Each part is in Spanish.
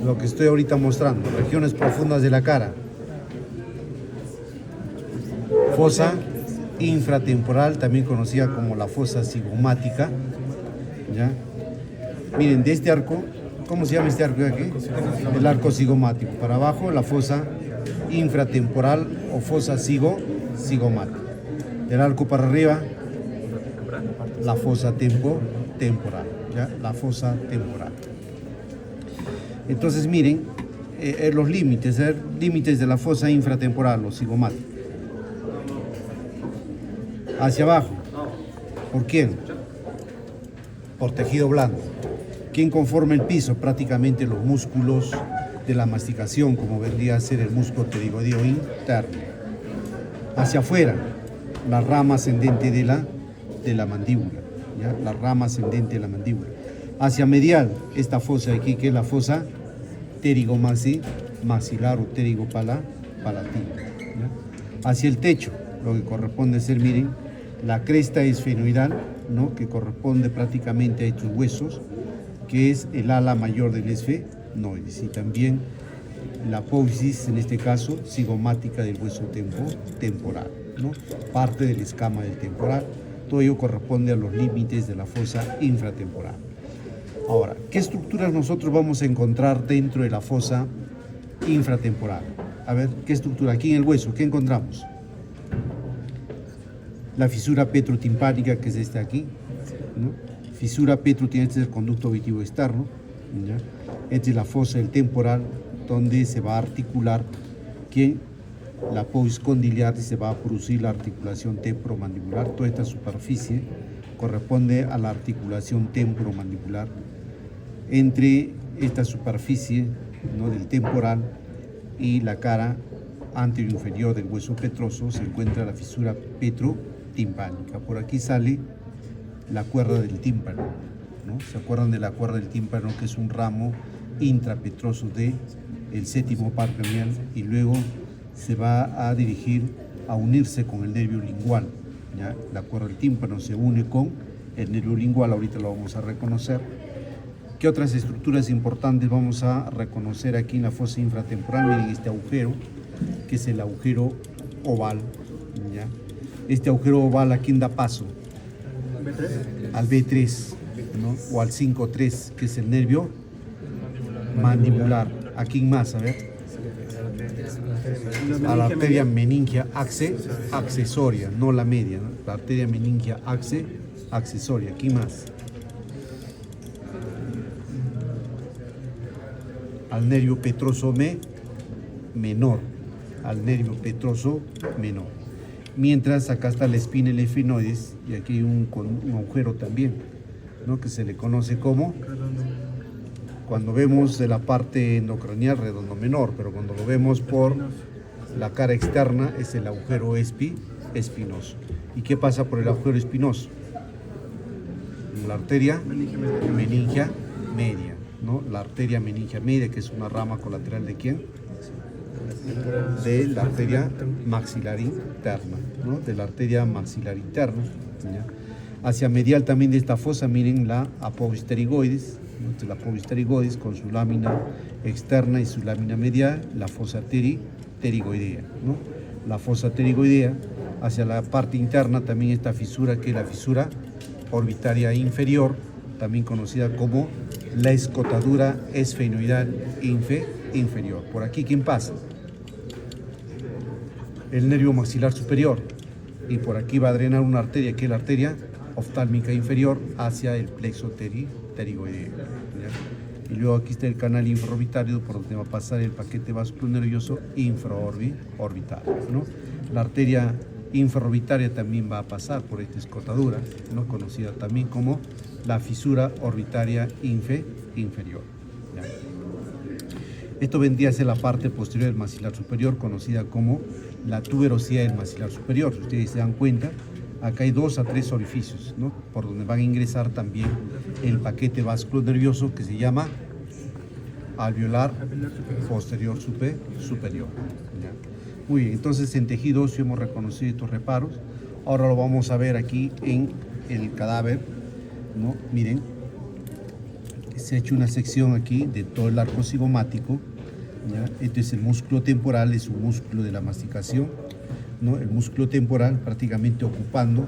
lo que estoy ahorita mostrando, regiones profundas de la cara. Fosa infratemporal, también conocida como la fosa cigomática, ¿ya? Miren, de este arco, ¿cómo se llama este arco de aquí? El arco cigomático. Para abajo, la fosa infratemporal o fosa cigomática. Del arco para arriba, la fosa temporal, ¿ya? La fosa temporal. Entonces, miren, los límites de la fosa infratemporal o cigomática. Hacia abajo. ¿Por quién? Por tejido blando. ¿Quién conforma el piso? Prácticamente los músculos de la masticación, como vendría a ser el músculo pterigoideo interno. Hacia afuera, la rama ascendente de la mandíbula, ¿ya? La rama ascendente de la mandíbula. Hacia medial, esta fosa de aquí, que es la fosa pterigomaxilar o pterigopalatina, ¿ya? Hacia el techo, lo que corresponde ser, miren, la cresta esfenoidal, ¿no? Que corresponde prácticamente a estos huesos, que es el ala mayor del esfenoides, y también la apófisis, en este caso, cigomática del hueso temporal, ¿no? Parte de la escama del temporal. Todo ello corresponde a los límites de la fosa infratemporal. Ahora, ¿qué estructuras nosotros vamos a encontrar dentro de la fosa infratemporal? A ver, ¿qué estructura? Aquí en el hueso, ¿qué encontramos? La fisura petrotimpánica, que es esta aquí, ¿no? Fisura petrotimpánica, este es el conducto auditivo externo, ¿ya? Esta es la fosa del temporal, donde se va a articular que la apófisis condiliar y se va a producir la articulación temporomandibular. Toda esta superficie corresponde a la articulación temporomandibular. Entre esta superficie, ¿no? del temporal y la cara anterior inferior del hueso petroso se encuentra la fisura petrotimpánica. Por aquí sale la cuerda del tímpano, ¿no? ¿Se acuerdan de la cuerda del tímpano, que es un ramo intrapetroso del séptimo par craneal, y luego se va a dirigir a unirse con el nervio lingual, ¿ya? La cuerda del tímpano se une con el nervio lingual, ahorita lo vamos a reconocer. ¿Qué otras estructuras importantes vamos a reconocer aquí en la fosa infratemporal? Miren este agujero, que es el agujero oval, ¿ya? Este agujero oval, ¿a quién da paso? Al B3, ¿no? O al 5-3, que es el nervio mandibular. ¿A quién más? A ver. A la arteria meningia accesoria, no la media, ¿no? La arteria meningia accesoria. ¿Quién más? Al nervio petroso menor, al nervio petroso menor. Mientras acá está la espina del esfenoides, y aquí hay un agujero también, ¿no? Que se le conoce como, cuando vemos de la parte endocranial, redondo menor, pero cuando lo vemos por la cara externa es el agujero espinoso. ¿Y qué pasa por el agujero espinoso? La arteria meningia media, ¿no? La arteria meningia media, que es una rama colateral de ¿quién? De la arteria maxilar interna, ¿no? De la arteria maxilar interna, ¿ya? Hacia medial también de esta fosa, miren la apófisis pterigoides, ¿no? La apófisis pterigoides con su lámina externa y su lámina medial, la fosa pterigoidea, ¿no? La fosa pterigoidea. Hacia la parte interna también esta fisura, que es la fisura orbitaria inferior, también conocida como la escotadura esfenoidal inferior. Por aquí, ¿quién pasa? El nervio maxilar superior, y por aquí va a drenar una arteria, que es la arteria oftálmica inferior, hacia el plexo pterigoideo, ¿ya? Y luego aquí está el canal infraorbitario, por donde va a pasar el paquete vasculonervioso infraorbital, ¿no? La arteria infraorbitaria también va a pasar por esta escotadura, ¿no? Conocida también como la fisura orbitaria inferior, ¿ya? Esto vendría a ser la parte posterior del maxilar superior, conocida como la tuberosidad del maxilar superior. Si ustedes se dan cuenta, acá hay 2 a 3 orificios, ¿no? Por donde van a ingresar también el paquete vasculonervioso, que se llama alveolar posterior superior, ¿ya? Muy bien, entonces en tejido óseo hemos reconocido estos reparos. Ahora lo vamos a ver aquí en el cadáver, ¿no? Miren, se ha hecho una sección aquí de todo el arco cigomático, ¿ya? Entonces el músculo temporal es un músculo de la masticación, ¿no? El músculo temporal prácticamente ocupando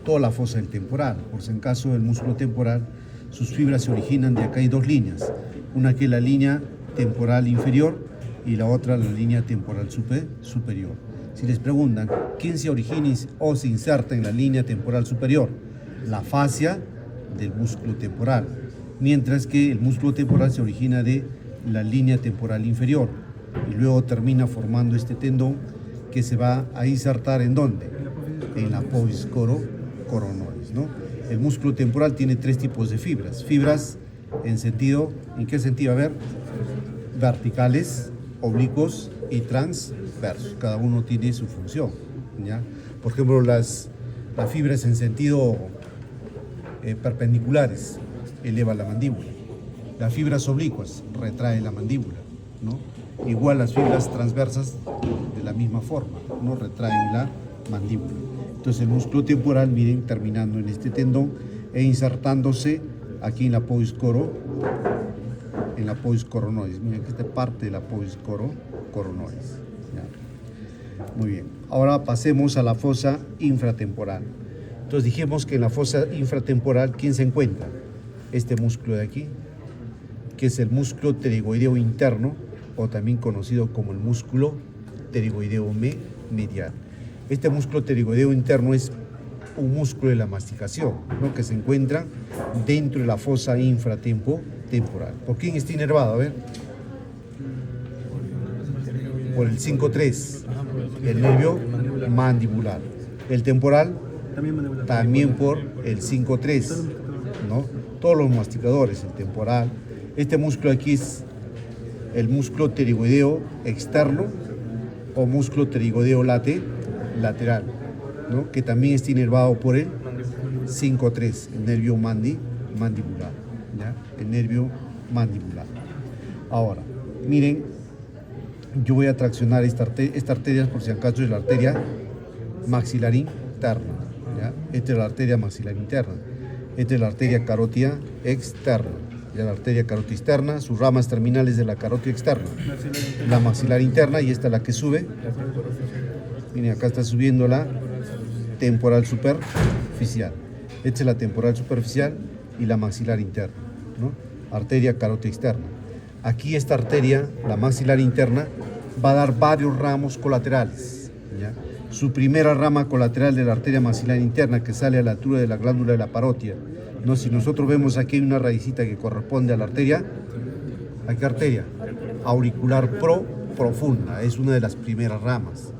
toda la fosa del temporal. Por si en caso del músculo temporal, sus fibras se originan de acá, hay dos líneas, una que es la línea temporal inferior y la otra la línea temporal superior. Si les preguntan, ¿quién se origina o se inserta en la línea temporal superior? La fascia del músculo temporal, mientras que el músculo temporal se origina de la línea temporal inferior y luego termina formando este tendón que se va a insertar ¿en dónde? En la apófisis coronoides, ¿no? El músculo temporal tiene tres tipos de fibras. Fibras ¿en qué sentido? A ver, verticales, oblicuos y transversos. Cada uno tiene su función, ¿ya? Por ejemplo, las fibras en sentido perpendiculares eleva la mandíbula. Las fibras oblicuas retrae la mandíbula, ¿no? Igual las fibras transversas de la misma forma, ¿no? Retraen la mandíbula. Entonces el músculo temporal, miren, terminando en este tendón e insertándose aquí en la apófisis coronoides. Miren, aquí está parte de la apófisis coronoides. ¿Ya? Muy bien. Ahora pasemos a la fosa infratemporal. Entonces dijimos que en la fosa infratemporal, ¿quién se encuentra? Este músculo de aquí, que es el músculo pterigoideo interno, o también conocido como el músculo pterigoideo medial. Este músculo pterigoideo interno es un músculo de la masticación, ¿no? Que se encuentra dentro de la fosa infratemporal. ¿Por quién está inervado? A ver. Por el 5-3, el nervio mandibular. El temporal también por el 5-3, ¿no? Todos los masticadores, el temporal. Este músculo aquí es el músculo pterigoideo externo o músculo pterigoideo lateral, ¿no? Que también está inervado por el 5-3, el nervio mandibular, ¿ya? El nervio mandibular. Ahora, miren, yo voy a traccionar esta arteria, por si acaso es la arteria maxilar interna, ¿ya? Esta es la arteria maxilar interna. Esta es la arteria carótida externa. Ya la arteria carótida externa, sus ramas terminales de la carótida externa. La maxilar interna, y esta es la que sube. Miren, acá está subiendo la temporal superficial. Esta es la temporal superficial y la maxilar interna, ¿no? Arteria carótida externa. Aquí esta arteria, la maxilar interna, va a dar varios ramos colaterales, ¿ya? Su primera rama colateral de la arteria maxilar interna, que sale a la altura de la glándula de la parótida, ¿no? Si nosotros vemos aquí hay una raicita que corresponde a la arteria, ¿a qué arteria? Auricular profunda, es una de las primeras ramas,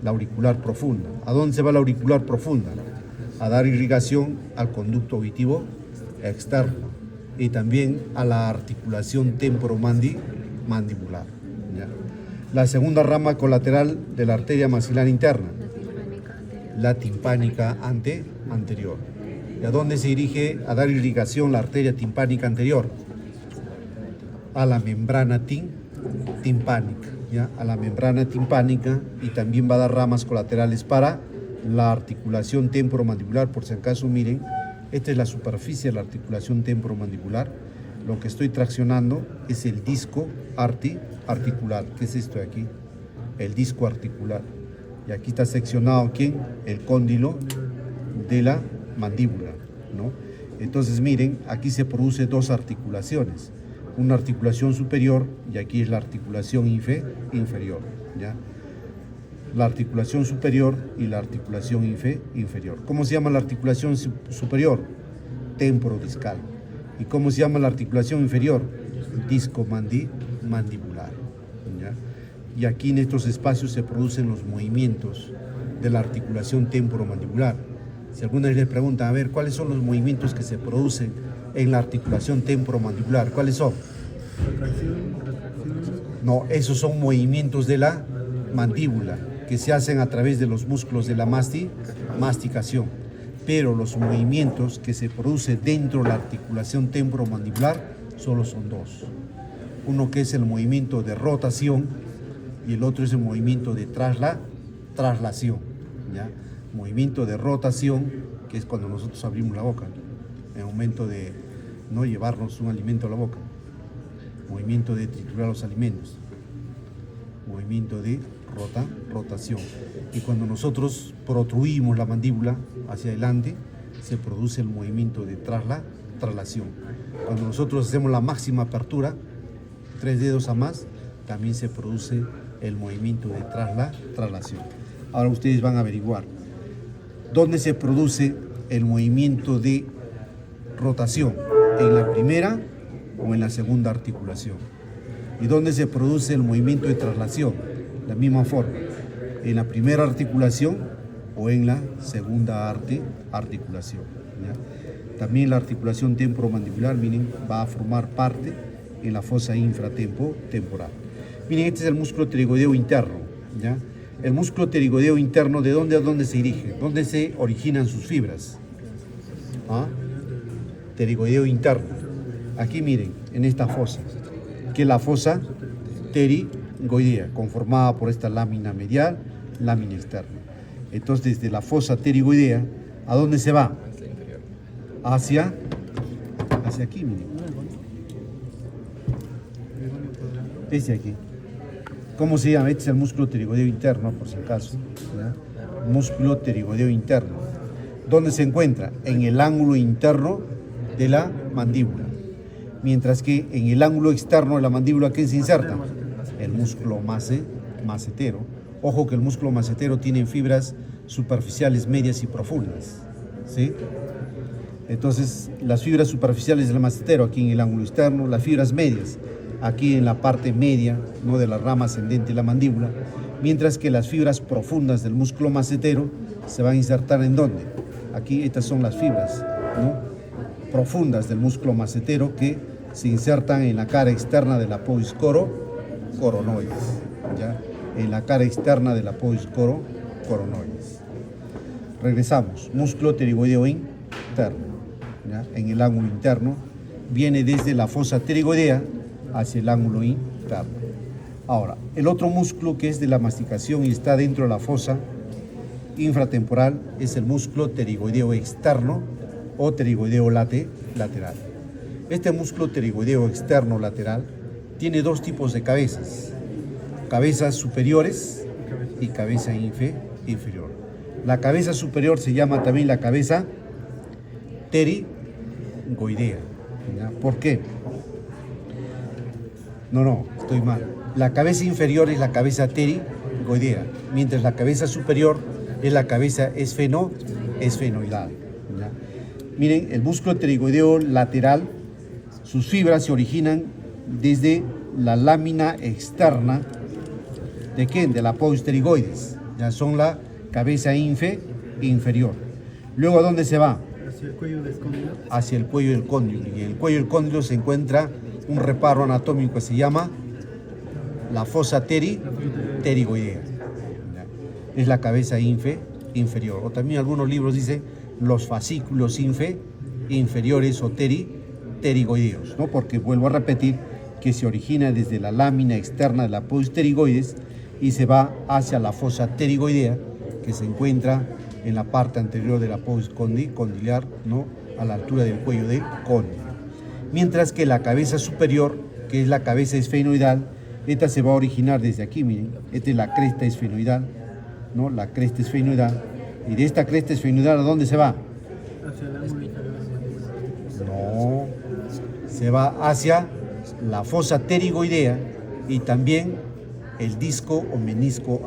la auricular profunda. ¿A dónde se va la auricular profunda? A dar irrigación al conducto auditivo externo y también a la articulación temporomandibular, ¿ya? La segunda rama colateral de la arteria maxilar interna, la timpánica anterior. ¿Y a dónde se dirige a dar irrigación la arteria timpánica anterior? A la membrana timpánica, ¿ya? A la membrana timpánica, y también va a dar ramas colaterales para la articulación temporomandibular. Por si acaso, miren, esta es la superficie de la articulación temporomandibular. Lo que estoy traccionando es el disco articular. ¿Qué es esto de aquí? El disco articular. Y aquí está seccionado, ¿quién? El cóndilo de la mandíbula, ¿no? Entonces, miren, aquí se produce dos articulaciones. Una articulación superior y aquí es la articulación inferior, ¿ya? La articulación superior y la articulación inferior. ¿Cómo se llama la articulación superior? Temporodiscal. ¿Y cómo se llama la articulación inferior? Disco mandibular, ¿ya? Y aquí en estos espacios se producen los movimientos de la articulación temporomandibular. Si alguna vez les preguntan, a ver, ¿cuáles son los movimientos que se producen en la articulación temporomandibular? ¿Cuáles son? No, esos son movimientos de la mandíbula que se hacen a través de los músculos de la masticación. Pero los movimientos que se producen dentro de la articulación temporomandibular solo son dos. Uno que es el movimiento de rotación y el otro es el movimiento de traslación, ¿ya? Movimiento de rotación, que es cuando nosotros abrimos la boca, en el momento de no llevarnos un alimento a la boca. movimiento de triturar los alimentos, movimiento de rotación. Y cuando nosotros protruimos la mandíbula hacia adelante, se produce el movimiento de traslación. Cuando nosotros hacemos la máxima apertura, 3 dedos a más, también se produce el movimiento de traslación. Ahora ustedes van a averiguar dónde se produce el movimiento de rotación, en la primera o en la segunda articulación. ¿Y dónde se produce el movimiento de traslación? La misma forma, en la primera articulación o en la segunda articulación. ¿Ya? También la articulación temporomandibular, miren, va a formar parte en la fosa infratemporal. Miren, este es el músculo pterigoideo interno. ¿Ya? El músculo pterigoideo interno, ¿de dónde a dónde se dirige? ¿Dónde se originan sus fibras? ¿Ah? Pterigoideo interno. Aquí miren, en esta fosa, que es la fosa pterigoidea, conformada por esta lámina medial, lámina externa. Entonces, desde la fosa pterigoidea, ¿a dónde se va? Hacia aquí, miren. Este aquí. ¿Cómo se llama? Este es el músculo pterigoideo interno, por si acaso. ¿Ya? Músculo pterigoideo interno. ¿Dónde se encuentra? En el ángulo interno de la mandíbula. Mientras que en el ángulo externo de la mandíbula, ¿qué se inserta? El músculo macetero. Ojo que el músculo macetero tiene fibras superficiales, medias y profundas. ¿Sí? Entonces, las fibras superficiales del macetero aquí en el ángulo externo, las fibras medias aquí en la parte media, ¿no?, de la rama ascendente de la mandíbula, mientras que las fibras profundas del músculo macetero se van a insertar ¿en dónde? Aquí estas son las fibras, ¿no?, profundas del músculo macetero que se insertan en la cara externa del apódice coronoides, ¿ya? En la cara externa del apódice coronoides. Regresamos, músculo pterigoideo interno, ¿ya? En el ángulo interno, viene desde la fosa pterigoidea hacia el ángulo interno. Ahora, el otro músculo que es de la masticación y está dentro de la fosa infratemporal es el músculo pterigoideo externo o pterigoideo lateral. Este músculo pterigoideo externo lateral tiene dos tipos de cabezas: cabezas superiores y cabeza inferior. La cabeza superior se llama también la cabeza pterigoidea. ¿Ya? ¿Por qué? No, estoy mal. La cabeza inferior es la cabeza pterigoidea, mientras la cabeza superior es la cabeza esfenoidal. ¿Ya? Miren, el músculo pterigoideo lateral, sus fibras se originan desde la lámina externa ¿de qué? Del apódice pterigoides. Ya son la cabeza inferior. Luego, ¿a dónde se va? Hacia el cuello del cóndilo. Hacia el cuello del cóndilo. Y en el cuello del cóndilo se encuentra un reparo anatómico que se llama la fosa pterigoidea. Es la cabeza inferior. O también algunos libros dicen los fascículos inferiores o pterigoideos, ¿no? Porque vuelvo a repetir que se origina desde la lámina externa del apódice pterigoides y se va hacia la fosa pterigoidea, que se encuentra en la parte anterior del apódice condylar, ¿no?, a la altura del cuello del cóndilo. Mientras que la cabeza superior, que es la cabeza esfenoidal, esta se va a originar desde aquí, miren, esta es la cresta esfenoidal, ¿no?, la cresta esfenoidal, y de esta cresta esfenoidal, ¿a dónde se va? Hacia el ángulo inferior. No, se va hacia la fosa pterigoidea y también el disco o menisco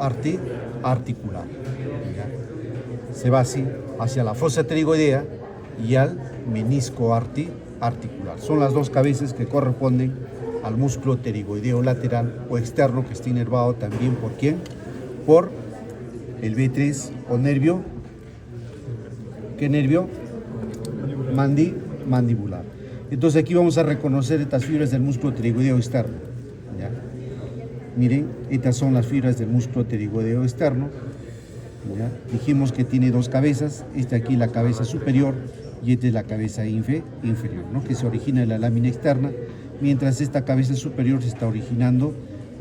articular. ¿Ya? Se va así, hacia la fosa pterigoidea y al menisco articular. Son las dos cabezas que corresponden al músculo pterigoideo lateral o externo, que está inervado también ¿por quién? Por el B3 o nervio. ¿Qué nervio? Mandibular. Entonces aquí vamos a reconocer estas fibras del músculo pterigoideo externo. ¿Ya? Miren, estas son las fibras del músculo pterigoideo externo. ¿Ya? Dijimos que tiene dos cabezas, esta aquí la cabeza superior y esta es la cabeza inferior, ¿no?, que se origina en la lámina externa, mientras esta cabeza superior se está originando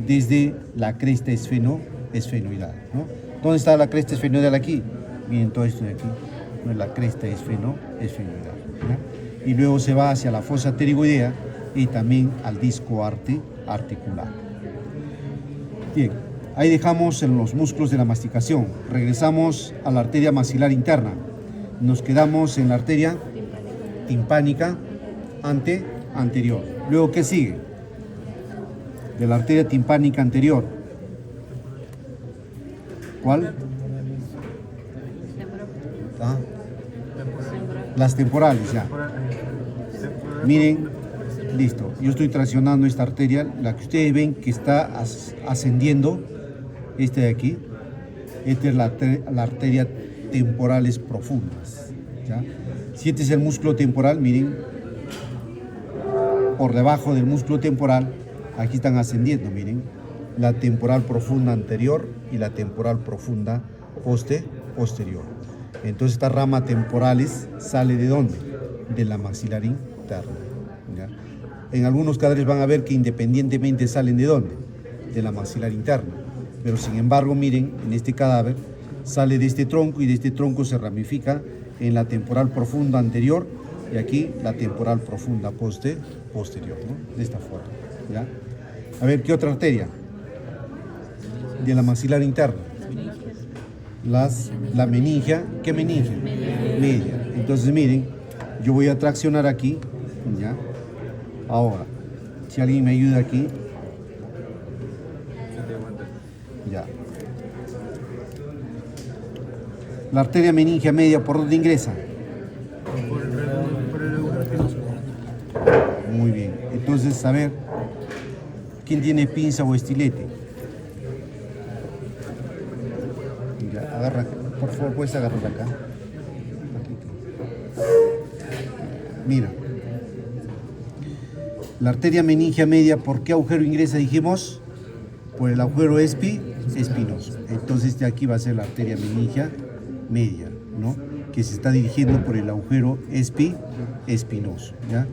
desde la cresta esfenoidal, ¿no? ¿Dónde está la cresta esfenoidal aquí? Miren, todo esto de aquí, ¿no?, es la cresta esfenoidal, ¿ya? Y luego se va hacia la fosa pterigoidea y también al disco articular. Bien, ahí dejamos en los músculos de la masticación. Regresamos a la arteria maxilar interna. Nos quedamos en la arteria timpánica anterior. Luego, ¿qué sigue? De la arteria timpánica anterior. ¿Cuál? Ah, las temporales, ya. Miren, listo. Yo estoy traccionando esta arteria, la que ustedes ven que está ascendiendo, esta de aquí. Esta es la arteria temporales profundas, ¿ya? Si este es el músculo temporal, miren, por debajo del músculo temporal, aquí están ascendiendo, miren, la temporal profunda anterior y la temporal profunda posterior. Entonces esta rama temporales sale ¿de dónde? De la maxilar interna, ¿ya? En algunos cadáveres van a ver que independientemente salen ¿de dónde? De la maxilar interna. Pero sin embargo, miren, en este cadáver sale de este tronco y de este tronco se ramifica en la temporal profunda anterior y aquí la temporal profunda posterior, ¿no? De esta forma, ¿ya? A ver, ¿qué otra arteria? De la maxilar interna. La meningia. ¿Qué meningia? Media. Entonces, miren, yo voy a traccionar aquí, ¿ya? Ahora, si alguien me ayuda aquí. Ya. La arteria meningia media, ¿por dónde ingresa? Por el agujero espinoso. Muy bien. Entonces, a ver, ¿quién tiene pinza o estilete? Ya, agarra, por favor, puedes agarrar acá. Mira. La arteria meningia media, ¿por qué agujero ingresa? Dijimos, por el agujero espinoso. Entonces, de aquí va a ser la arteria meningia media, ¿no? Que se está dirigiendo por el agujero espinoso, ¿ya?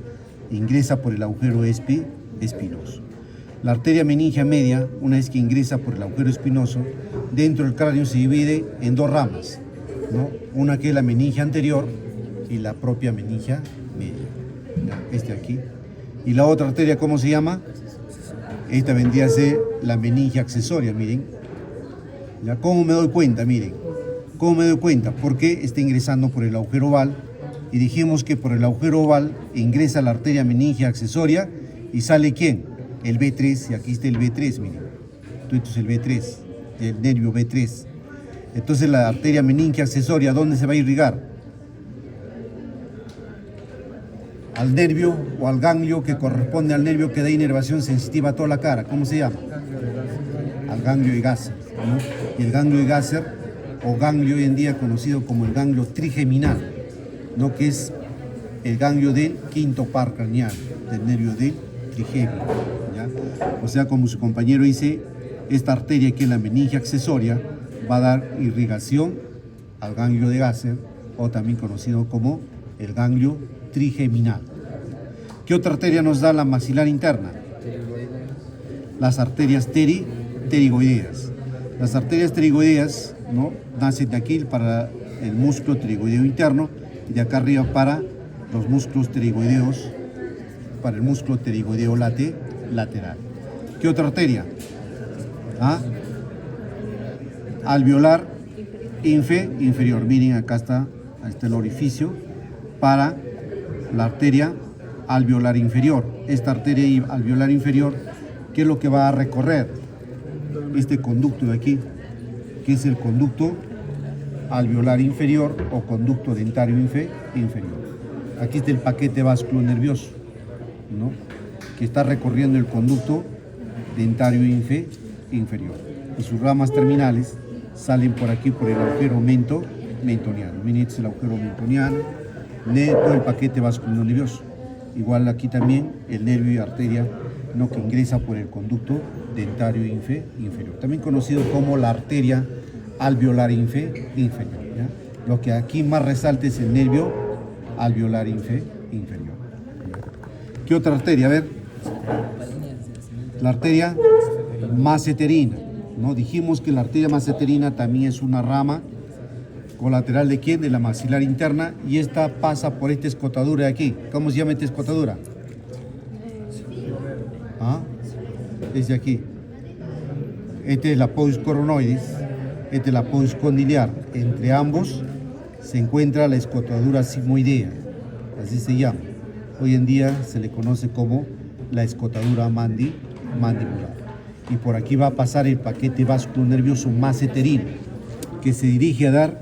Ingresa por el agujero espinoso. La arteria meningia media, una vez que ingresa por el agujero espinoso, dentro del cráneo se divide en dos ramas, ¿no? Una que es la meningia anterior y la propia meningia media, ¿ya? Este aquí. Y la otra arteria, ¿cómo se llama? Esta vendría a ser la meningia accesoria, miren. ¿Ya? ¿Cómo me doy cuenta? Miren. ¿Cómo me doy cuenta? Porque está ingresando por el agujero oval y dijimos que por el agujero oval ingresa la arteria meningia accesoria y sale ¿quién? El B3, y aquí está el B3, miren. Esto es el B3, el nervio B3. Entonces la arteria meningia accesoria, ¿dónde se va a irrigar? Al nervio o al ganglio que corresponde al nervio que da inervación sensitiva a toda la cara. ¿Cómo se llama? Al ganglio de Gasser, ¿no? Y el ganglio de Gasser, o ganglio hoy en día conocido como el ganglio trigeminal, ¿no? Que es el ganglio del quinto par craneal, del nervio del trigémino, ¿ya? O sea, como su compañero dice, esta arteria que es la meningia accesoria va a dar irrigación al ganglio de Gasser, o también conocido como el ganglio trigeminal. ¿Qué otra arteria nos da la maxilar interna? Las arterias pterigoideas. Las arterias pterigoideas, ¿no? Nacen de aquí para el músculo pterigoideo interno y de acá arriba para los músculos pterigoideos, para el músculo pterigoideo lateral. ¿Qué otra arteria? ¿Ah? Alveolar inferior. Miren, acá está el orificio para la arteria alveolar inferior. Esta arteria alveolar inferior, ¿qué es lo que va a recorrer? Este conducto de aquí, que es el conducto alveolar inferior o conducto dentario inferior. Aquí está el paquete vasculonervioso, ¿no? Que está recorriendo el conducto dentario inferior. Y sus ramas terminales salen por aquí por el agujero mentoniano. Miren, este es el agujero mentoniano, todo el paquete vasculonervioso. Igual aquí también el nervio y arteria, ¿no? Que ingresa por el conducto dentario inferior, también conocido como la arteria alveolar inferior, ¿ya? Lo que aquí más resalta es el nervio alveolar inferior. ¿Qué otra arteria? A ver, la arteria masseterina, ¿no? Dijimos que la arteria masseterina también es una rama colateral de quién, de la maxilar interna, y esta pasa por esta escotadura de aquí. ¿Cómo se llama esta escotadura? desde aquí. Este es la pous coronoides, este es la pous condiliar. Entre ambos se encuentra la escotadura sigmoidea, así se llama. Hoy en día se le conoce como la escotadura mandibular. Y por aquí va a pasar el paquete vascular nervioso maceterino, que se dirige a dar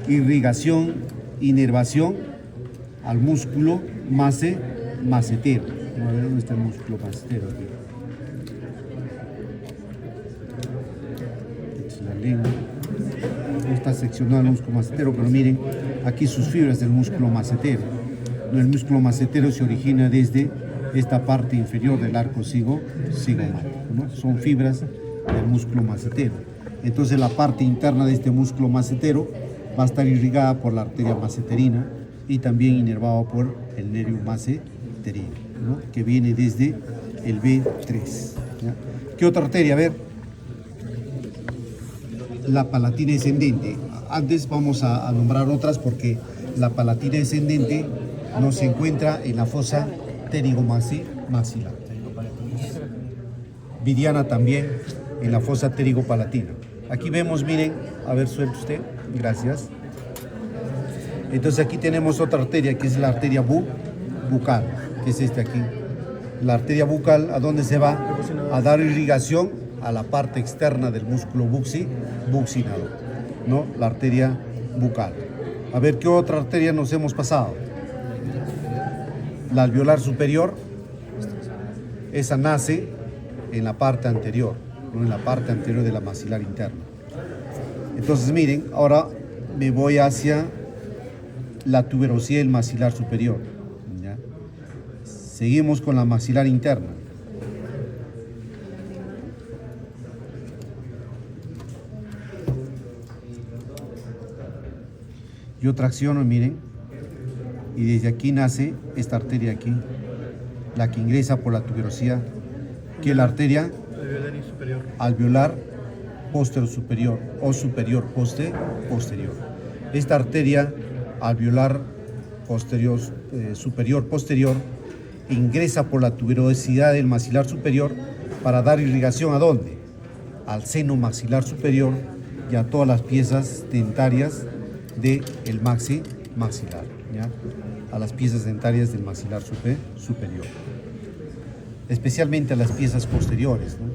irrigación, inervación al músculo macetero. A ver dónde está el músculo macetero aquí. Esta es la lengua. No está seccionado el músculo macetero, pero miren aquí sus fibras del músculo macetero. El músculo macetero se origina desde esta parte inferior del arco cigomático, ¿no? Son fibras del músculo macetero. Entonces la parte interna de este músculo macetero va a estar irrigada por la arteria maceterina y también inervado por el nervio maceterino, ¿no? Que viene desde el B3. ¿Ya? ¿Qué otra arteria? A ver, la palatina descendente. Antes vamos a nombrar otras porque la palatina descendente no se encuentra en la fosa pterigomaxilar. Vidiana también en la fosa pterigopalatina. Aquí vemos, miren, a ver, suelta usted, gracias. Entonces aquí tenemos otra arteria que es la arteria bucal, que es este aquí. La arteria bucal, ¿a dónde se va? A dar irrigación a la parte externa del músculo buccinador, ¿no? La arteria bucal. A ver, ¿qué otra arteria nos hemos pasado? La alveolar superior, esa nace en la parte anterior, ¿no? En la parte anterior de la maxilar interna. Entonces miren, ahora me voy hacia la tuberosidad del maxilar superior, ¿ya? Seguimos con la maxilar interna. Yo tracciono, miren, y desde aquí nace esta arteria aquí, la que ingresa por la tuberosidad, que es la arteria alveolar posterior superior o superior posterior. Esta arteria alveolar posterior, superior posterior ingresa por la tuberosidad del maxilar superior para dar irrigación ¿a dónde? Al seno maxilar superior y a todas las piezas dentarias del maxilar, ¿ya? A las piezas dentarias del maxilar superior, especialmente a las piezas posteriores, ¿no?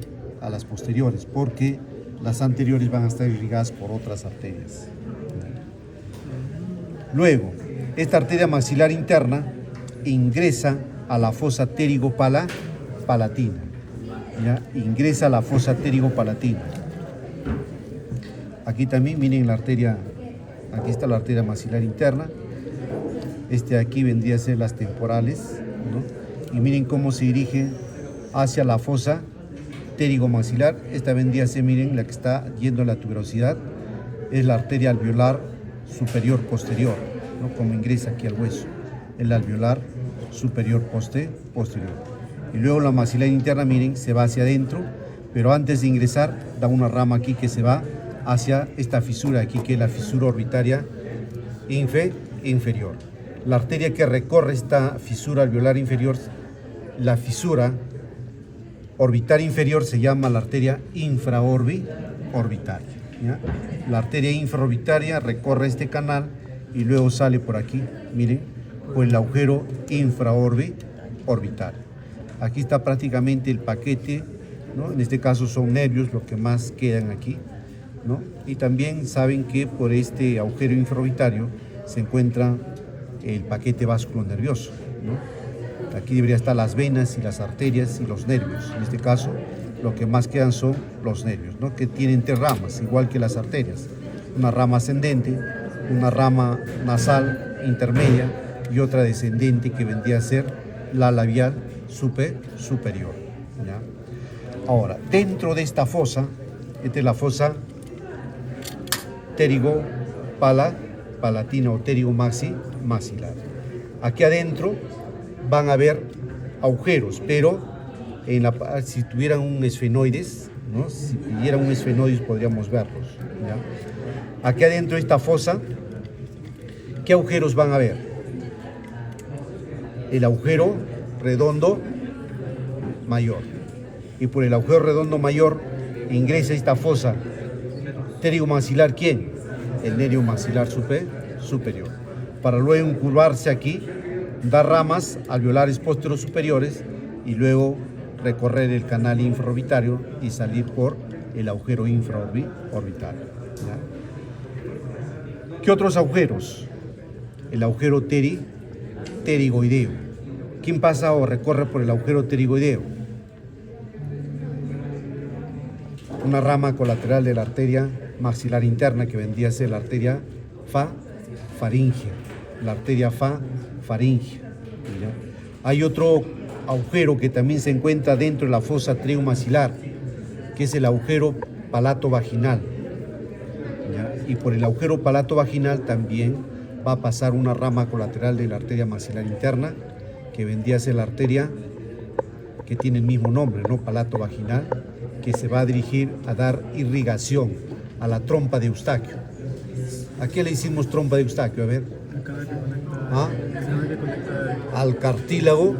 A las posteriores, porque las anteriores van a estar irrigadas por otras arterias. Luego, esta arteria maxilar interna ingresa a la fosa pterigopalatina, ¿ya? Ingresa a la fosa pterigopalatina. Aquí también miren la arteria, aquí está la arteria maxilar interna. Este de aquí vendría a ser las temporales, ¿no? Y miren cómo se dirige hacia la fosa pterigomaxilar. Esta vendría a ser, miren, la que está yendo a la tuberosidad, es la arteria alveolar superior posterior, ¿no? Como ingresa aquí al hueso, el alveolar superior posterior. Y luego la maxilar interna, miren, se va hacia adentro, pero antes de ingresar da una rama aquí que se va hacia esta fisura aquí, que es la fisura orbitaria inferior. La arteria que recorre esta fisura alveolar inferior, la fisura orbitaria inferior, se llama la arteria infraorbitaria, ¿ya? La arteria infraorbitaria recorre este canal y luego sale por aquí, miren, por el agujero infraorbitario. Aquí está prácticamente el paquete, ¿no? En este caso son nervios lo que más quedan aquí, ¿no? Y también saben que por este agujero infraorbitario se encuentra el paquete vascular nervioso, ¿no? Aquí debería estar las venas y las arterias y los nervios. En este caso, lo que más quedan son los nervios, ¿no? Que tienen tres ramas, igual que las arterias. Una rama ascendente, una rama nasal intermedia y otra descendente que vendría a ser la labial superior, ¿ya? Ahora, dentro de esta fosa, esta es la fosa pterigopalatina o pterigomaxilar. Aquí adentro van a haber agujeros, pero si tuvieran un esfenoides, ¿no? Si tuvieran un esfenoides podríamos verlos, ¿ya? Aquí adentro de esta fosa, ¿qué agujeros van a ver? El agujero redondo mayor, y por el agujero redondo mayor ingresa esta fosa pterigomaxilar. ¿Quién? El nervio maxilar superior. Para luego encurvarse aquí, dar ramas alveolares posteriores superiores y luego recorrer el canal infraorbitario y salir por el agujero infraorbital. ¿Ya? ¿Qué otros agujeros? El agujero pterigoideo. ¿Quién pasa o recorre por el agujero pterigoideo? Una rama colateral de la arteria maxilar interna que vendría a ser la arteria faríngea. La arteria faríngea. ¿Ya? Hay otro agujero que también se encuentra dentro de la fosa pterigomaxilar, que es el agujero palato-vaginal. ¿Ya? Y por el agujero palato-vaginal también va a pasar una rama colateral de la arteria maxilar interna, que vendría a ser la arteria que tiene el mismo nombre, ¿no? Palato-vaginal, que se va a dirigir a dar irrigación a la trompa de Eustaquio. ¿A qué le hicimos trompa de Eustaquio? A ver. ¿Ah? Al cartílago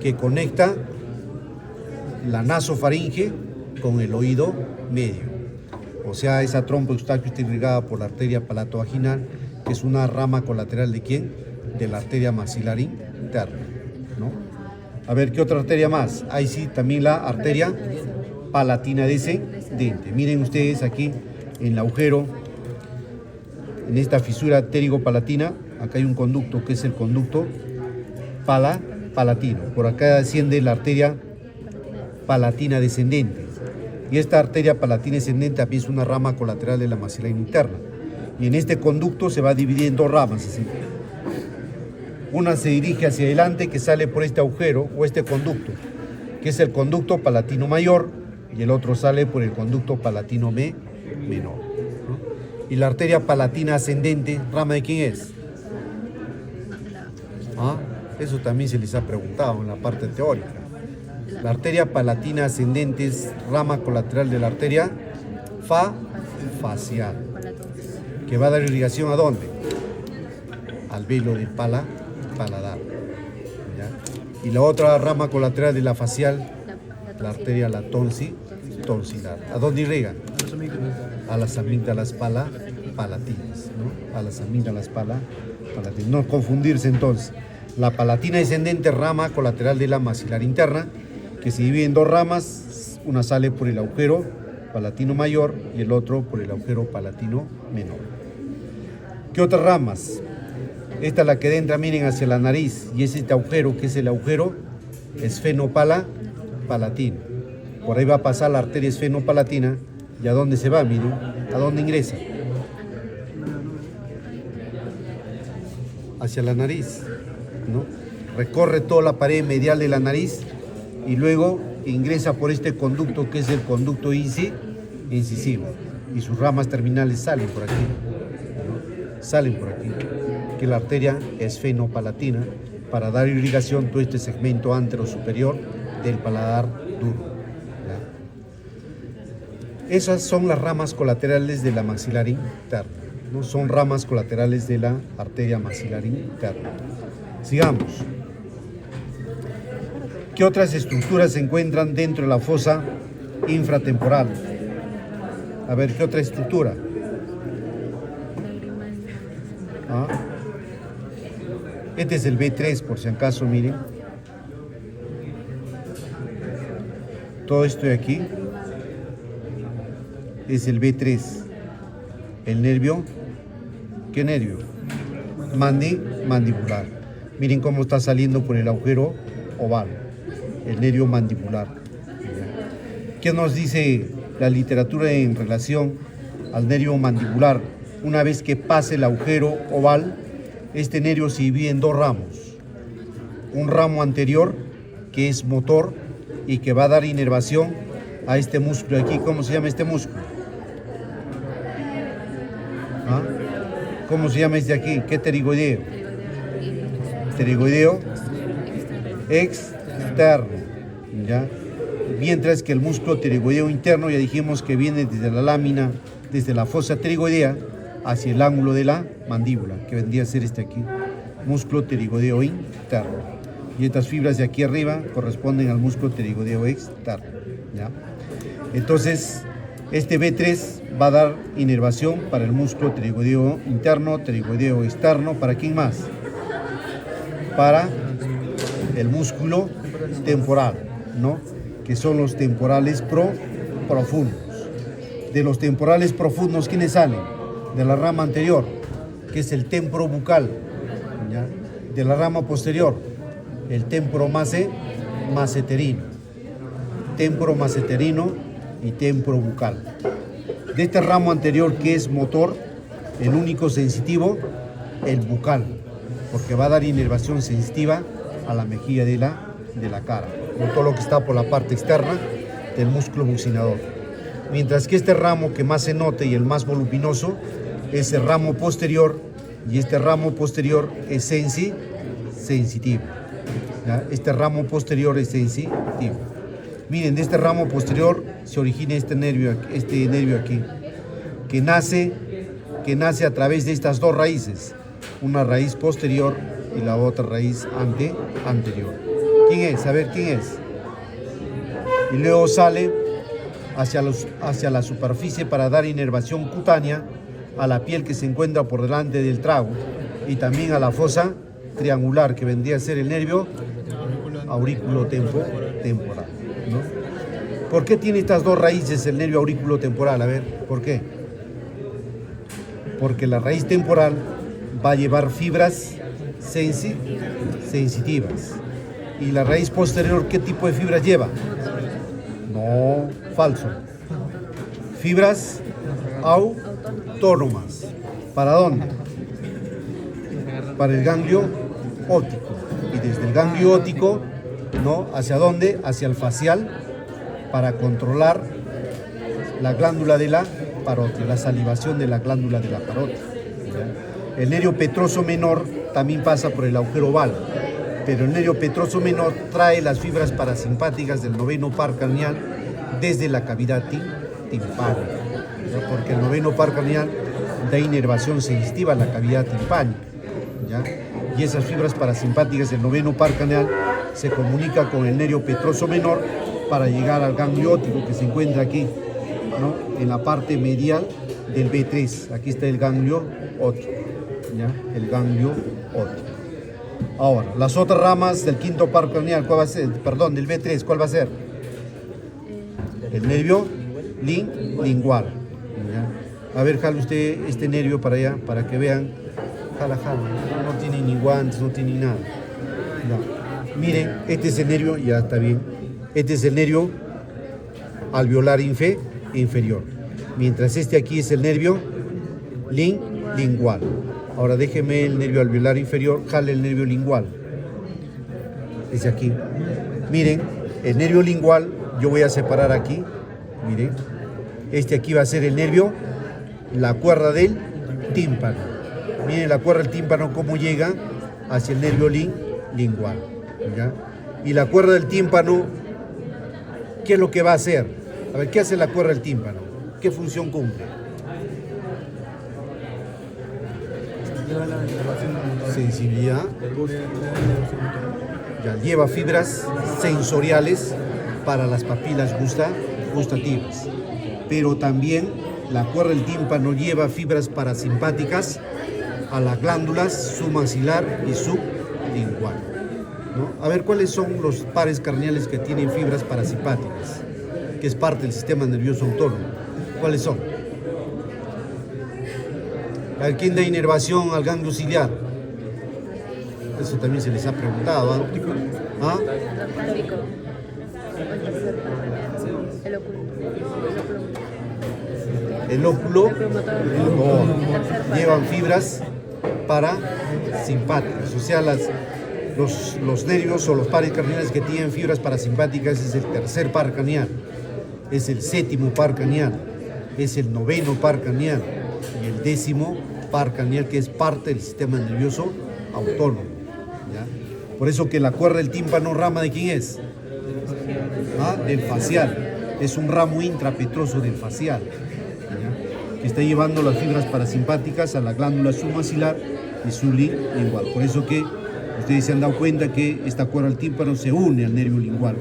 que conecta la nasofaringe con el oído medio. O sea, esa trompa de Eustaquio está irrigada por la arteria palato-vaginal, que es una rama colateral ¿de quién? De la arteria maxilar interna, ¿no? A ver, ¿qué otra arteria más? Ahí sí, también la arteria palatina descendente. Miren ustedes aquí en el agujero, en esta fisura pterigo-palatina, acá hay un conducto que es el conducto palatino. Por acá desciende la arteria palatina descendente. Y esta arteria palatina descendente también es una rama colateral de la maxilar interna. Y en este conducto se va a dividir en dos ramas. Así. Una se dirige hacia adelante, que sale por este agujero o este conducto, que es el conducto palatino mayor, y el otro sale por el conducto palatino menor, ¿no? Y la arteria palatina ascendente, ¿rama de quién es? ¿Ah? Eso también se les ha preguntado en la parte teórica. La arteria palatina ascendente es rama colateral de la arteria facial, que va a dar irrigación ¿a dónde? Al velo del paladar. ¿Ya? Y la otra rama colateral de la facial, la arteria tonsilar. ¿A dónde irriga? A las amígdalas palatinas, ¿no? A las amígdalas palatinas. No confundirse entonces. La palatina descendente, rama colateral de la maxilar interna, que se divide en dos ramas. Una sale por el agujero palatino mayor y el otro por el agujero palatino menor. ¿Qué otras ramas? Esta es la que entra, miren, hacia la nariz, y es este agujero, que es el agujero esfenopalatino. Por ahí va a pasar la arteria esfenopalatina. ¿Y a dónde se va? Miren, ¿a dónde ingresa? Hacia la nariz, ¿no? Recorre toda la pared medial de la nariz y luego ingresa por este conducto, que es el conducto incisivo, y sus ramas terminales salen por aquí, ¿no? Salen por aquí, que es la arteria esfenopalatina, para dar irrigación a todo este segmento antero-superior del paladar duro. Esas son las ramas colaterales de la maxilar interna, ¿no? Son ramas colaterales de la arteria maxilar interna. Sigamos. ¿Qué otras estructuras se encuentran dentro de la fosa infratemporal? A ver, ¿qué otra estructura? ¿Ah? Este es el B3, por si acaso, miren. Todo esto de aquí es el B3, el nervio. ¿Qué nervio? Mandibular. Miren cómo está saliendo por el agujero oval, el nervio mandibular. ¿Qué nos dice la literatura en relación al nervio mandibular? Una vez que pase el agujero oval, este nervio se divide en dos ramos. Un ramo anterior, que es motor y que va a dar inervación a este músculo de aquí. ¿Cómo se llama este músculo? ¿Ah? ¿Cómo se llama este de aquí? ¿Qué pterigoideo? Pterigoideo externo, ¿ya? Mientras que el músculo pterigoideo interno, ya dijimos que viene desde la lámina, desde la fosa pterigoidea hacia el ángulo de la mandíbula, que vendría a ser este aquí, músculo pterigoideo interno. Y estas fibras de aquí arriba corresponden al músculo pterigoideo externo, ¿ya? Entonces, este B3 va a dar inervación para el músculo pterigoideo interno, pterigoideo externo. ¿Para quién más? Para el músculo temporal, ¿no? Que son los temporales profundos. De los temporales profundos, ¿quiénes salen? De la rama anterior, que es el temporo bucal, ¿ya? De la rama posterior, el temporo maceterino. Temporo maceterino y temporo bucal. De este ramo anterior, que es motor, el único sensitivo, el bucal, porque va a dar inervación sensitiva a la mejilla de la cara, con todo lo que está por la parte externa del músculo bucinador. Mientras que este ramo que más se note y el más voluminoso es el ramo posterior, y este ramo posterior es sensitivo. ¿Ya? Este ramo posterior es sensitivo. Miren, de este ramo posterior se origina este nervio aquí, que nace a través de estas dos raíces, una raíz posterior y la otra raíz anterior. ¿Quién es? A ver, ¿quién es? Y luego sale hacia la superficie para dar inervación cutánea a la piel que se encuentra por delante del trago y también a la fosa triangular, que vendría a ser el nervio auriculotemporal, ¿no? ¿Por qué tiene estas dos raíces el nervio auriculotemporal? A ver, ¿por qué? Porque la raíz temporal va a llevar fibras sensitivas. ¿Y la raíz posterior qué tipo de fibras lleva? No, falso. Fibras autónomas. ¿Para dónde? Para el ganglio óptico. Y desde el ganglio óptico, ¿no? ¿Hacia dónde? Hacia el facial, para controlar la glándula de la parótida, la salivación de la glándula de la parótida. ¿Ya? El nervio petroso menor también pasa por el agujero oval, pero el nervio petroso menor trae las fibras parasimpáticas del noveno par craneal desde la cavidad timpánica, ¿ya? Porque el noveno par craneal da inervación sensitiva a la cavidad timpánica, ¿ya? Y esas fibras parasimpáticas del noveno par craneal se comunican con el nervio petroso menor para llegar al ganglio óptico, que se encuentra aquí, ¿no? En la parte medial del B3. Aquí está el ganglio óptico, ¿ya? El ganglio óptico. Ahora, las otras ramas del quinto par craneal, ¿cuál va a ser? Perdón, del B3, ¿cuál va a ser? El nervio lingual, ¿ya? A ver, jale usted este nervio para allá, para que vean. Jala. No tiene ni guantes, no tiene ni nada. No. Miren, este es el nervio, ya está bien. Este es el nervio alveolar inferior. Mientras este aquí es el nervio lingual. Ahora déjeme el nervio alveolar inferior, jale el nervio lingual. Ese aquí. Miren, el nervio lingual, yo voy a separar aquí. Miren, este aquí va a ser el nervio, la cuerda del tímpano. Miren la cuerda del tímpano cómo llega hacia el nervio lingual, ¿ya? Y la cuerda del tímpano, ¿qué es lo que va a hacer? A ver, ¿qué hace la cuerda del tímpano? ¿Qué función cumple? Sensibilidad. Ya, lleva fibras sensoriales para las papilas gustativas. Pero también la cuerda del tímpano lleva fibras parasimpáticas a las glándulas submaxilar y sublingual, ¿no? A ver, ¿cuáles son los pares craneales que tienen fibras parasimpáticas, que es parte del sistema nervioso autónomo? ¿Cuáles son? A ver, ¿quién da inervación al ganglio ciliar? Eso también se les ha preguntado, ¿ah? ¿Ah? El óculo no, llevan fibras parasimpáticas, o sea, los nervios o los pares craneales que tienen fibras parasimpáticas es el tercer par craneal, es el séptimo par craneal, es el noveno par craneal y el décimo par craneal, que es parte del sistema nervioso autónomo, ¿ya? Por eso que la cuerda del tímpano, ¿rama de quién es? ¿Ah? Del facial, es un ramo intrapetroso del facial, ¿ya? Que está llevando las fibras parasimpáticas a la glándula submaxilar y sublingual. Por eso que Ustedes se han dado cuenta que esta cuerda del tímpano se une al nervio lingual.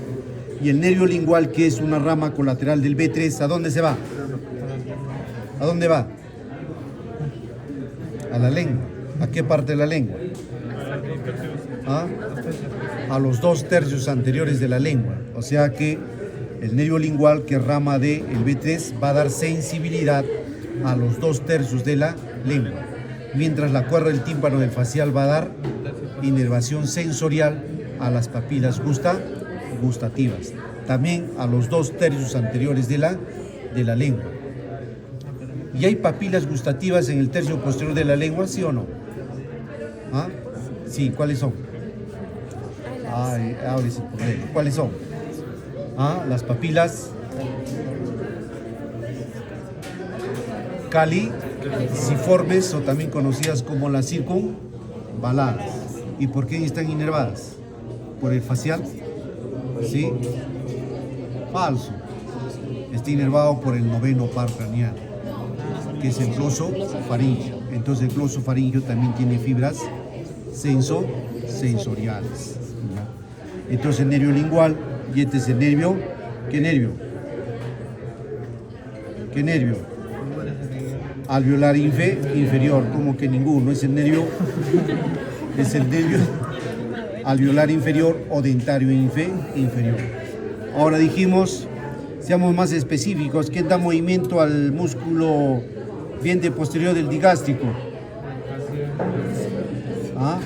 Y el nervio lingual, que es una rama colateral del B3, ¿a dónde se va? ¿A dónde va? A la lengua. ¿A qué parte de la lengua? ¿Ah? A los 2/3 anteriores de la lengua. O sea que el nervio lingual, que es rama del B3, va a dar sensibilidad a los 2/3 de la lengua, mientras la cuerda del tímpano del facial va a dar inervación sensorial a las papilas gustativas, también a los 2/3 anteriores de la lengua. ¿Y hay papilas gustativas en el tercio posterior de la lengua, sí o no? ¿Ah? Sí, ¿cuáles son? Ay, ahora ese problema. ¿Cuáles son? ¿Ah? Las papilas caliciformes, o también conocidas como las circunvaladas. ¿Y por qué están inervadas? ¿Por el facial? ¿Sí? Falso. Está inervado por el noveno par craneal, que es el glosofaringio. Entonces el glosofaringio también tiene fibras sensoriales. ¿Ya? Entonces el nervio lingual, y este es el nervio. ¿Qué nervio? ¿Qué nervio? Alveolar inferior. Como que ninguno, es el nervio alveolar inferior o dentario inferior. Ahora dijimos, seamos más específicos, ¿qué da movimiento al músculo diente posterior del digástrico? ¿Ah?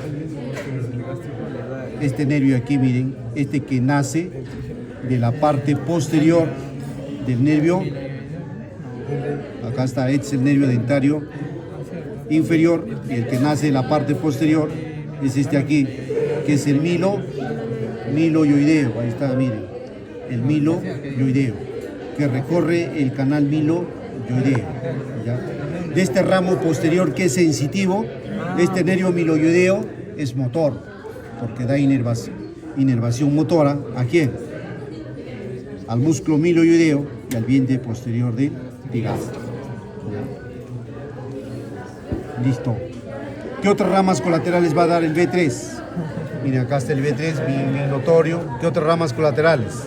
Este nervio aquí, miren, este que nace de la parte posterior del nervio. Acá está, este es el nervio dentario inferior, y el que nace de la parte posterior es este aquí, que es el miloioideo. Ahí está, miren, el miloioideo, que recorre el canal miloioideo. ¿Ya? De este ramo posterior, que es sensitivo, este nervio miloioideo es motor, porque da inervación motora. ¿A quién? Al músculo miloioideo y al diente posterior del digástrico. Listo. ¿Qué otras ramas colaterales va a dar el B3? Miren, acá está el B3, bien notorio. ¿Qué otras ramas colaterales?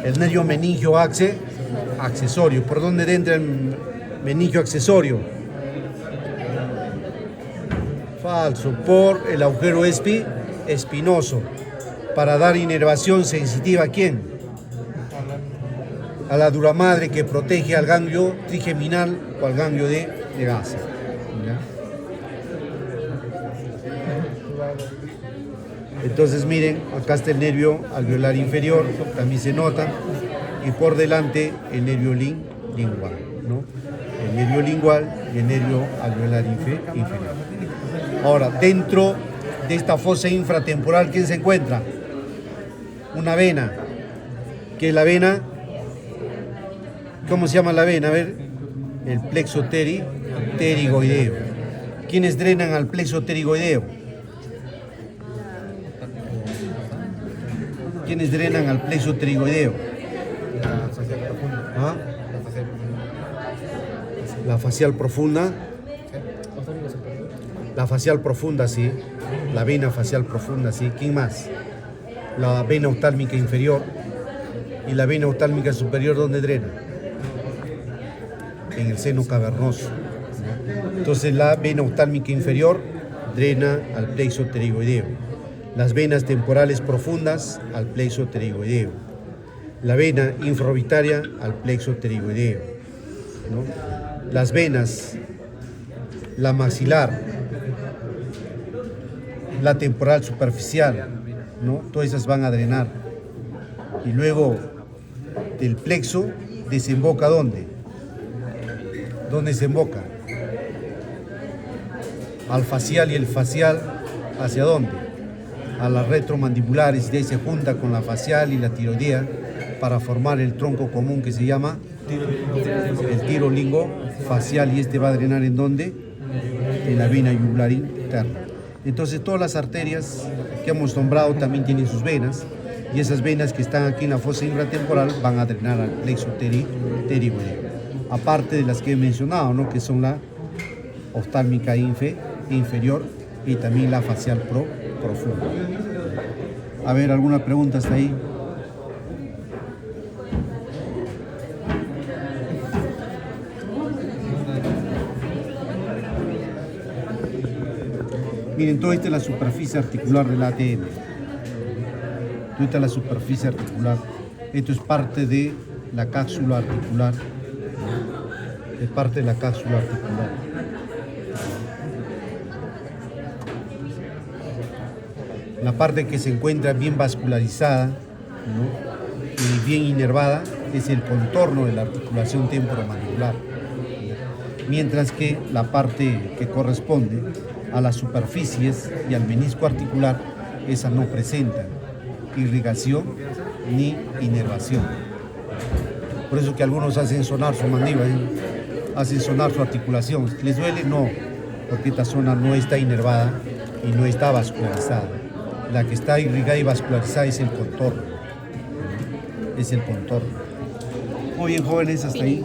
El nervio meningio accesorio. ¿Por dónde entra el meningio accesorio? Falso. Por el agujero espinoso. Para dar inervación sensitiva, ¿a quién? A la dura madre, que protege al ganglio trigeminal o al ganglio de Gasa. Entonces miren, acá está el nervio alveolar inferior, también se nota, y por delante el nervio lingual, ¿no? El nervio lingual y el nervio alveolar inferior. Ahora, dentro de esta fosa infratemporal, ¿quién se encuentra? Una vena. ¿Qué es la vena? ¿Cómo se llama la vena? A ver, el plexo pterigoideo. ¿Quiénes drenan al plexo pterigoideo? ¿Quiénes drenan al plexo pterigoideo? ¿Ah? La facial profunda. La facial profunda, sí. La vena facial profunda, sí. ¿Quién más? La vena oftálmica inferior. ¿Y la vena oftálmica superior dónde drena? En el seno cavernoso. Entonces la vena oftálmica inferior drena al plexo pterigoideo. Las venas temporales profundas al plexo pterigoideo. La vena infraorbitaria al plexo pterigoideo, ¿no? Las venas, la maxilar, la temporal superficial, ¿no? Todas esas van a drenar. Y luego del plexo desemboca ¿dónde? ¿Dónde desemboca? Al facial, y el facial ¿hacia dónde? A las retromandibulares, y de ahí se junta con la facial y la tiroidea para formar el tronco común que se llama el tirolingo facial, y este va a drenar ¿en dónde? En la vena yugular interna. Entonces todas las arterias que hemos nombrado también tienen sus venas, y esas venas que están aquí en la fosa infratemporal van a drenar al plexo pterigoideo, aparte de las que he mencionado, ¿no? Que son la oftálmica inferior. inferior y también la facial profunda. A ver, ¿alguna pregunta hasta ahí? Miren, toda esta es la superficie articular del ATM. Toda esta es la superficie articular. Esto es parte de la cápsula articular. Es parte de la cápsula articular. La parte que se encuentra bien vascularizada, ¿no?, y bien inervada es el contorno de la articulación temporomandibular. Mientras que la parte que corresponde a las superficies y al menisco articular, esa no presenta irrigación ni inervación. Por eso que algunos hacen sonar su mandíbula, hacen sonar su articulación. ¿Les duele? No, porque esta zona no está inervada y no está vascularizada. La que está irrigada y vascularizada es el contorno. Es el contorno. Muy bien, jóvenes, hasta ahí.